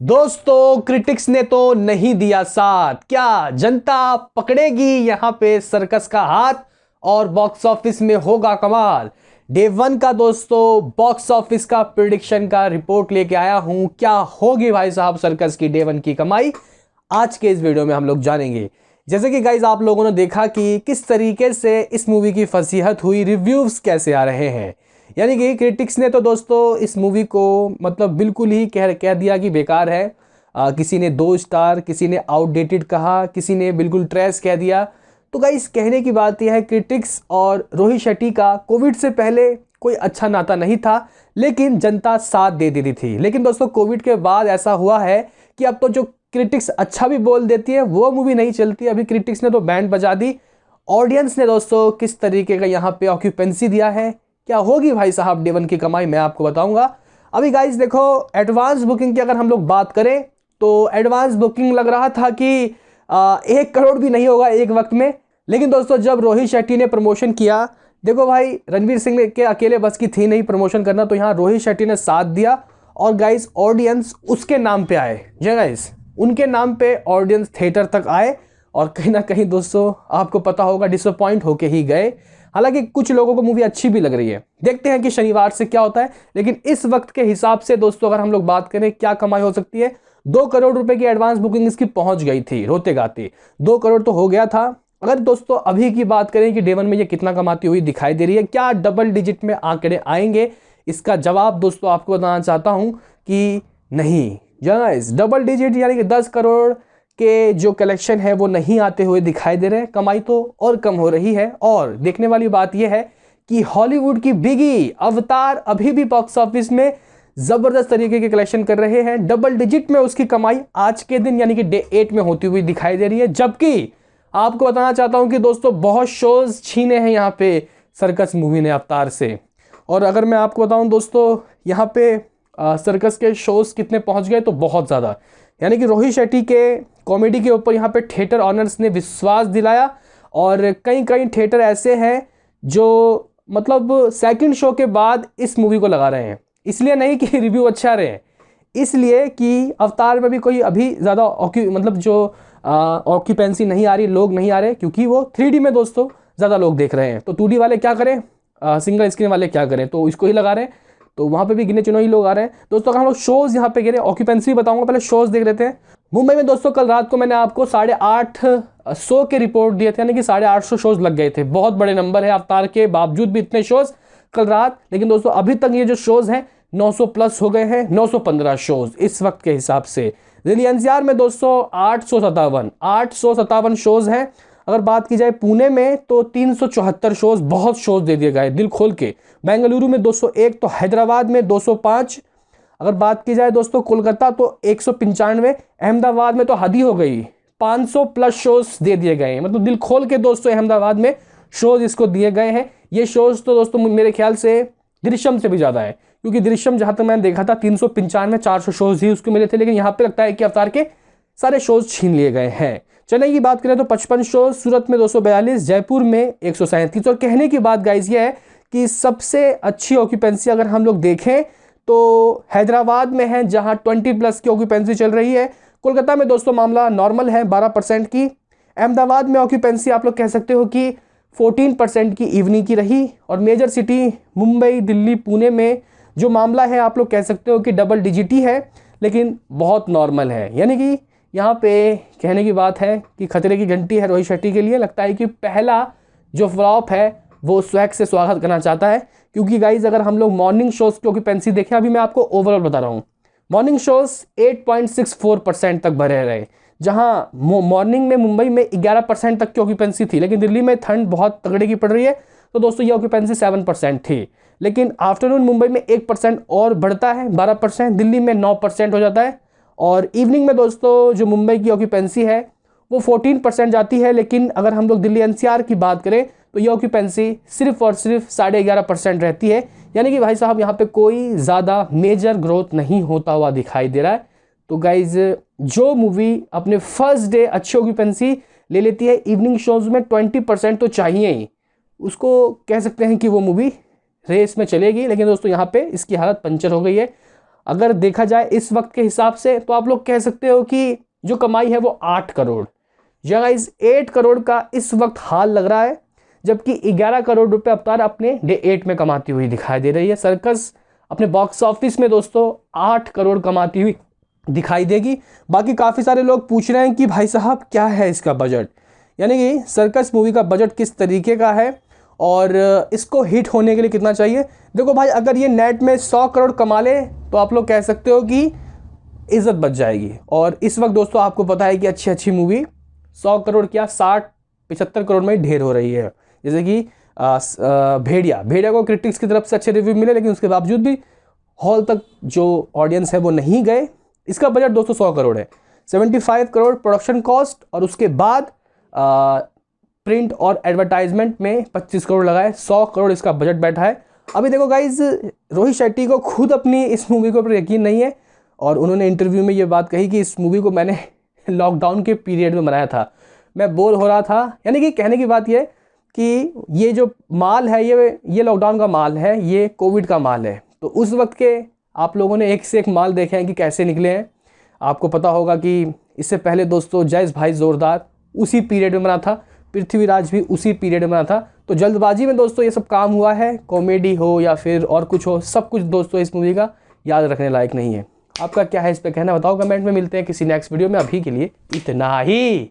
दोस्तों, क्रिटिक्स ने तो नहीं दिया साथ। क्या जनता पकड़ेगी यहां पे सर्कस का हाथ और बॉक्स ऑफिस में होगा कमाल। डे वन का दोस्तों बॉक्स ऑफिस का प्रिडिक्शन का रिपोर्ट लेके आया हूं। क्या होगी भाई साहब सर्कस की डे वन की कमाई, आज के इस वीडियो में हम लोग जानेंगे। जैसे कि गाइज आप लोगों ने देखा कि किस तरीके से इस मूवी की फसीहत हुई, रिव्यूज कैसे आ रहे हैं। यानी कि क्रिटिक्स ने तो दोस्तों इस मूवी को मतलब बिल्कुल ही कह दिया कि बेकार है। किसी ने 2 स्टार, किसी ने आउटडेटेड कहा, किसी ने बिल्कुल ट्रैश कह दिया। तो गाइस कहने की बात यह है, क्रिटिक्स और रोहित शेट्टी का कोविड से पहले कोई अच्छा नाता नहीं था, लेकिन जनता साथ दे देती थी। लेकिन दोस्तों कोविड के बाद ऐसा हुआ है कि अब तो जो क्रिटिक्स अच्छा भी बोल देती है वो मूवी नहीं चलती। अभी क्रिटिक्स ने तो बैंड बजा दी। ऑडियंस ने दोस्तों किस तरीके का यहाँ पे ऑक्यूपेंसी दिया है, क्या होगी भाई साहब डे वन की कमाई, मैं आपको बताऊंगा। अभी गाइस देखो, एडवांस बुकिंग की अगर हम लोग बात करें तो एडवांस बुकिंग लग रहा था कि 1 करोड़ भी नहीं होगा एक वक्त में। लेकिन दोस्तों जब रोहित शेट्टी ने प्रमोशन किया, देखो भाई रणवीर सिंह के अकेले बस की थी नहीं प्रमोशन करना, तो यहाँ रोहित शेट्टी ने साथ दिया और गाइस ऑडियंस उसके नाम पे आए। जी गाइस, उनके नाम पे ऑडियंस थिएटर तक आए और कहीं ना कहीं दोस्तों आपको पता होगा डिसअपॉइंट होके ही गए। हालांकि कुछ लोगों को मूवी अच्छी भी लग रही है, देखते हैं कि शनिवार से क्या होता है। लेकिन इस वक्त के हिसाब से दोस्तों अगर हम लोग बात करें क्या कमाई हो सकती है, 2 करोड़ रुपए की एडवांस बुकिंग इसकी पहुंच गई थी रोते गाते। 2 करोड़ तो हो गया था। अगर दोस्तों अभी की बात करें कि डे वन में ये कितना कमाती हुई दिखाई दे रही है, क्या डबल डिजिट में आंकड़े आएंगे, इसका जवाब दोस्तों आपको बताना चाहता हूं कि नहीं। गाइस डबल डिजिट यानी कि 10 करोड़ के जो कलेक्शन है वो नहीं आते हुए दिखाई दे रहे हैं, कमाई तो और कम हो रही है। और देखने वाली बात यह है कि हॉलीवुड की बिगी अवतार अभी भी बॉक्स ऑफिस में जबरदस्त तरीके के कलेक्शन कर रहे हैं। डबल डिजिट में उसकी कमाई आज के दिन यानी कि डे 8 में होती हुई दिखाई दे रही है। जबकि आपको बताना चाहता हूं कि दोस्तों बहुत शोज छीने हैं यहाँ पे सर्कस मूवी ने अवतार से। और अगर मैं आपको बताऊं दोस्तों यहाँ पे सर्कस के शोज कितने पहुंच गए, तो बहुत ज़्यादा। यानी कि रोहित शेट्टी के कॉमेडी के ऊपर यहाँ पे थिएटर ऑनर्स ने विश्वास दिलाया। और कई कई थिएटर ऐसे हैं जो मतलब सेकंड शो के बाद इस मूवी को लगा रहे हैं, इसलिए नहीं कि रिव्यू अच्छा रहे, इसलिए कि अवतार में भी कोई अभी ज़्यादा मतलब जो ऑक्यूपेंसी नहीं आ रही, लोग नहीं आ रहे, क्योंकि वो 3D में दोस्तों ज़्यादा लोग देख रहे हैं। तो 2D वाले क्या करें, सिंगल स्क्रीन वाले क्या करें, तो इसको ही लगा रहे हैं। तो वहाँ पे भी गिने चुने ही लोग आ रहे हैं दोस्तों। अगर हम लोग शोज यहाँ पे गिरे, ऑक्यूपेंसी बताऊंगा, पहले शोज देख लेते हैं। मुंबई में दोस्तों कल रात को मैंने आपको 850 के रिपोर्ट दिए थे, यानी कि 850 शोज लग गए थे। बहुत बड़े नंबर है अवतार के बावजूद भी इतने शोज कल रात। लेकिन दोस्तों अभी तक ये जो शोज हैं 900 प्लस हो गए हैं, 915 शोज इस वक्त के हिसाब से। दिल्ली एनसीआर में दोस्तों 857 शोज हैं। अगर बात की जाए पुणे में तो 374 शोज, बहुत शोज दे दिए गए दिल खोल के। बेंगलुरु में 201, तो हैदराबाद में 205। अगर बात की जाए दोस्तों कोलकाता तो 195, अहमदाबाद में तो हद ही हो गई, 500 प्लस शोज दे दिए गए हैं। मतलब दिल खोल के दोस्तों अहमदाबाद में शोज इसको दिए गए हैं। ये शोज तो दोस्तों मेरे ख्याल से दृश्यम से भी ज़्यादा है, क्योंकि दृश्यम जहाँ तक मैंने देखा था 395 400 शोज ही उसको मिले थे। लेकिन यहाँ पे लगता है कि अवतार के सारे शोज छीन लिए गए हैं। चेन्नई की बात करें तो 55 शोज, सूरत में 242, जयपुर में 137। और कहने की बात गाइस ये है कि सबसे अच्छी ऑक्यूपेंसी अगर हम लोग देखें तो हैदराबाद में है, जहां 20 प्लस की ऑक्यूपेंसी चल रही है। कोलकाता में दोस्तों मामला नॉर्मल है, 12% की। अहमदाबाद में ऑक्यूपेंसी आप लोग कह सकते हो कि 14% की इवनिंग की रही। और मेजर सिटी मुंबई, दिल्ली, पुणे में जो मामला है आप लोग कह सकते हो कि डबल डिजिट ही है, लेकिन बहुत नॉर्मल है। यानी कि यहाँ पे कहने की बात है कि खतरे की घंटी है रोहित शेट्टी के लिए। लगता है कि पहला जो फ्लॉप है वो स्वैग से स्वागत करना चाहता है। क्योंकि गाइज अगर हम लोग मॉर्निंग शोज की ऑक्यूपेंसी देखें, अभी मैं आपको ओवरऑल बता रहा हूँ, मॉर्निंग शोज 8.64% तक भरे रहे। जहाँ मॉर्निंग में मुंबई में 11% तक की ऑक्यूपेंसी थी, लेकिन दिल्ली में ठंड बहुत तगड़े की पड़ रही है, तो दोस्तों ये ऑक्यूपेंसी 7% थी। लेकिन आफ्टरनून मुंबई में 1% और बढ़ता है, 12%, दिल्ली में 9% हो जाता है। और इवनिंग में दोस्तों जो मुंबई की ऑक्यूपेंसी है वो 14% जाती है। लेकिन अगर हम लोग दिल्ली एनसीआर की बात करें तो ये ऑक्यूपेंसी सिर्फ और सिर्फ 11.5% रहती है। यानी कि भाई साहब यहाँ पे कोई ज़्यादा मेजर ग्रोथ नहीं होता हुआ दिखाई दे रहा है। तो गाइज जो मूवी अपने फर्स्ट डे अच्छी ऑक्यूपेंसी ले लेती है, इवनिंग शोज में 20% तो चाहिए ही, उसको कह सकते हैं कि वो मूवी रेस में चलेगी। लेकिन दोस्तों यहाँ पे इसकी हालत पंचर हो गई है। अगर देखा जाए इस वक्त के हिसाब से तो आप लोग कह सकते हो कि जो कमाई है वो 8 करोड़ या गाइस 8 करोड़ का इस वक्त हाल लग रहा है, जबकि 11 करोड़ रुपए अवतार अपने डे 8 में कमाती हुई दिखाई दे रही है। सर्कस अपने बॉक्स ऑफिस में दोस्तों 8 करोड़ कमाती हुई दिखाई देगी। बाकी काफ़ी सारे लोग पूछ रहे हैं कि भाई साहब क्या है इसका बजट, यानी कि सर्कस मूवी का बजट किस तरीके का है और इसको हिट होने के लिए कितना चाहिए। देखो भाई, अगर ये नेट में 100 करोड़ कमा ले तो आप लोग कह सकते हो कि इज्जत बच जाएगी। और इस वक्त दोस्तों आपको पता है कि अच्छी अच्छी मूवी 100 करोड़ क्या 60-75 करोड़ में ही ढेर हो रही है। जैसे कि भेड़िया को क्रिटिक्स की तरफ से अच्छे रिव्यू मिले, लेकिन उसके बावजूद भी हॉल तक जो ऑडियंस है वो नहीं गए। इसका बजट दोस्तों 100 करोड़ है, 75 करोड़ प्रोडक्शन कॉस्ट और उसके बाद प्रिंट और एडवर्टाइजमेंट में 25 करोड़ लगाए, 100 करोड़ इसका बजट बैठा है। अभी देखो गाइज, रोहित शेट्टी को खुद अपनी इस मूवी के ऊपर यकीन नहीं है और उन्होंने इंटरव्यू में ये बात कही कि इस मूवी को मैंने लॉकडाउन के पीरियड में बनाया था, मैं बोर हो रहा था। यानी कि कहने की बात ये कि ये जो माल है ये लॉकडाउन का माल है, ये कोविड का माल है। तो उस वक्त के आप लोगों ने एक से एक माल देखे हैं कि कैसे निकले हैं। आपको पता होगा कि इससे पहले दोस्तों जयेश भाई जोरदार उसी पीरियड में बना था, पृथ्वीराज भी उसी पीरियड में बना था। तो जल्दबाजी में दोस्तों ये सब काम हुआ है, कॉमेडी हो या फिर और कुछ हो, सब कुछ दोस्तों इस मूवी का याद रखने लायक नहीं है। आपका क्या है इस पे कहना बताओ कमेंट में। मिलते हैं किसी नेक्स्ट वीडियो में, अभी के लिए इतना ही।